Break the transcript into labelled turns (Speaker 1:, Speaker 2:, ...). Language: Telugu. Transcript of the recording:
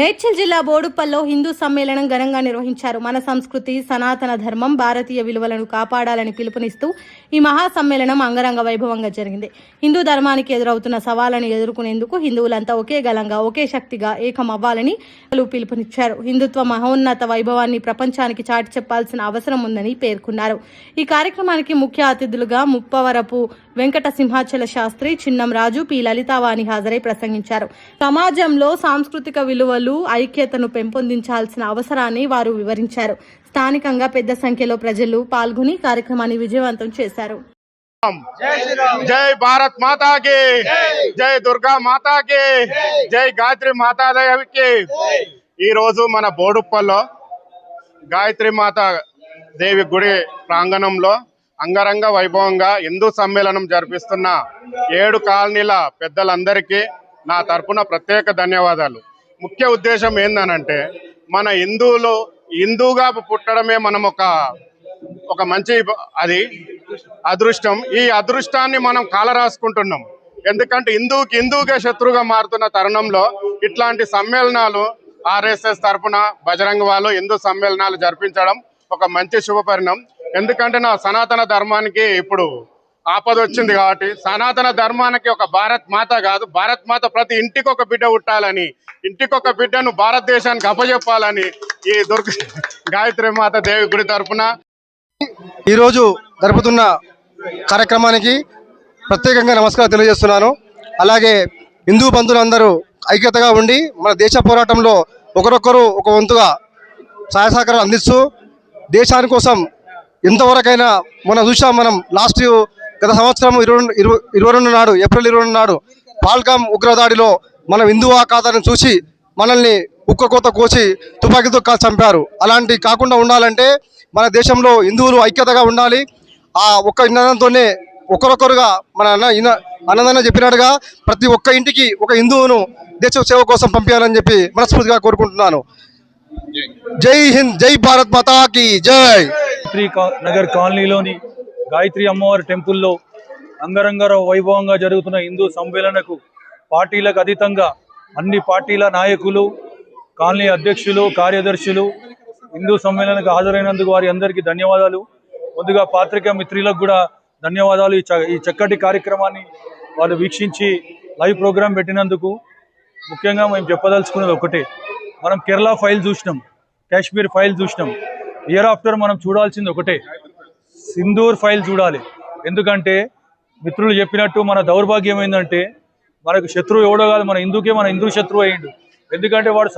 Speaker 1: మేడ్చల్ జిల్లా బోడుప్పల్లో హిందూ సమ్మేళనం ఘనంగా నిర్వహించారు. మన సంస్కృతి, సనాతన ధర్మం, భారతీయ విలువలను కాపాడాలని పిలుపునిస్తూ ఈ మహా సమ్మేళనం అంగరంగ వైభవంగా జరిగింది. హిందూ ధర్మానికి ఎదురవుతున్న సవాళ్లను ఎదుర్కొనేందుకు హిందువులంతా ఒకే గలంగా, ఒకే శక్తిగా ఏకమవ్వాలని పిలుపునిచ్చారు. హిందుత్వ మహోన్నత వైభవాన్ని ప్రపంచానికి చాటి చెప్పాల్సిన అవసరం ఉందని పేర్కొన్నారు. ఈ కార్యక్రమానికి ముఖ్య అతిథులుగా ముప్పవరపు వెంకట సింహాచల శాస్త్రి, చిన్నం రాజు, పి లలితావాణి హాజరై ప్రసంగించారు. సమాజంలో సాంస్కృతిక విలువలు, ఐక్యతను పెంపొందించాల్సిన అవసరాన్ని వారు వివరించారు. స్థానికంగా పెద్ద సంఖ్యలో ప్రజలు పాల్గొని కార్యక్రమాన్ని విజయవంతం చేశారు.
Speaker 2: జై భారత్ మాతా కి జై, దుర్గా మాతా కి జై, గాయత్రి మాతాదేవికి. ఈ రోజు మన బోడుప్పల్లో గాయత్రి మాతా దేవి గుడి ప్రాంగణంలో అంగరంగ వైభవంగా హిందూ సమ్మేళనం జరిపిస్తున్న 7 కాలనీల పెద్దలందరికీ నా తరపున ప్రత్యేక ధన్యవాదాలు. ముఖ్య ఉద్దేశం ఏందనంటే, మన హిందూగా పుట్టడమే మనం ఒక మంచి అదృష్టం. ఈ అదృష్టాన్ని మనం కాలరాసుకుంటున్నాం. ఎందుకంటే హిందూకే శత్రువుగా మారుతున్న తరుణంలో ఇట్లాంటి సమ్మేళనాలు ఆర్ఎస్ఎస్ తరపున బజరంగ వాళ్ళు హిందూ సమ్మేళనాలు జరిపించడం ఒక మంచి శుభపరిణామం. ఎందుకంటే నా సనాతన ధర్మానికి ఇప్పుడు ఆపద వచ్చింది కాబట్టి, సనాతన ధర్మానికి ఒక భారత్ మాత కాదు, భారత్ మాత ప్రతి ఇంటికి ఒక బిడ్డ పుట్టాలని, ఇంటికి ఒక బిడ్డను భారతదేశానికి అప్పచెప్పాలని ఈ గాయత్రి మాత దేవి గుడి తరఫున
Speaker 3: ఈరోజు జరుపుతున్న కార్యక్రమానికి ప్రత్యేకంగా నమస్కారం తెలియజేస్తున్నాను. అలాగే హిందూ బంధువులందరూ ఐక్యతగా ఉండి మన దేశ పోరాటంలో ఒకరొకరు ఒక వంతుగా సహాయ సహకారాలు అందిస్తూ దేశాని కోసం ఎంతవరకైనా మనం లాస్ట్ గత సంవత్సరం 22 నాడు, ఏప్రిల్ 22 నాడు పాల్గామ్ ఉగ్రదాడిలో మనం హిందూ ఖాతాను చూసి మనల్ని ఉక్కకోత కోసి తుపాకీతో చంపారు. అలాంటి కాకుండా ఉండాలంటే మన దేశంలో హిందువులు ఐక్యతగా ఉండాలి. ఆ ఒక్క నినాదంతోనే ఒకరొకరుగా మన అన్నదాన్ని చెప్పినట్టుగా ప్రతి ఒక్క ఇంటికి ఒక హిందువును దేశ సేవ కోసం పంపించాలని చెప్పి మనస్ఫూర్తిగా కోరుకుంటున్నాను. జై హింద్, జై భారత్ మాతా కీ జై.
Speaker 4: నగర్ కాలనీలోని గాయత్రి అమ్మవారి టెంపుల్లో అంగరంగ వైభవంగా జరుగుతున్న హిందూ సమ్మేళనకు పార్టీలకు అతీతంగా అన్ని పార్టీల నాయకులు, కాలనీ అధ్యక్షులు, కార్యదర్శులు హిందూ సమ్మేళనకు హాజరైనందుకు వారి అందరికీ ధన్యవాదాలు. ముందుగా పాత్రికా మిత్రులకు కూడా ధన్యవాదాలు. ఈ చక్కటి కార్యక్రమాన్ని వాళ్ళు వీక్షించి లైవ్ ప్రోగ్రాం పెట్టినందుకు. ముఖ్యంగా మేము చెప్పదలుచుకున్నది ఒకటే, మనం కేరళ ఫైల్ చూసినాం, కాశ్మీర్ ఫైల్ చూసినాం. ఇయర్ ఆఫ్టర్ మనం చూడాల్సింది ఒకటే, సింధూర్ ఫైల్ చూడాలి. ఎందుకంటే మిత్రులు చెప్పినట్టు మన దౌర్భాగ్యం ఏంటంటే, మనకు శత్రువు ఎవడో కాదు, మన హిందూ శత్రువు అయ్యిండు. ఎందుకంటే వాడు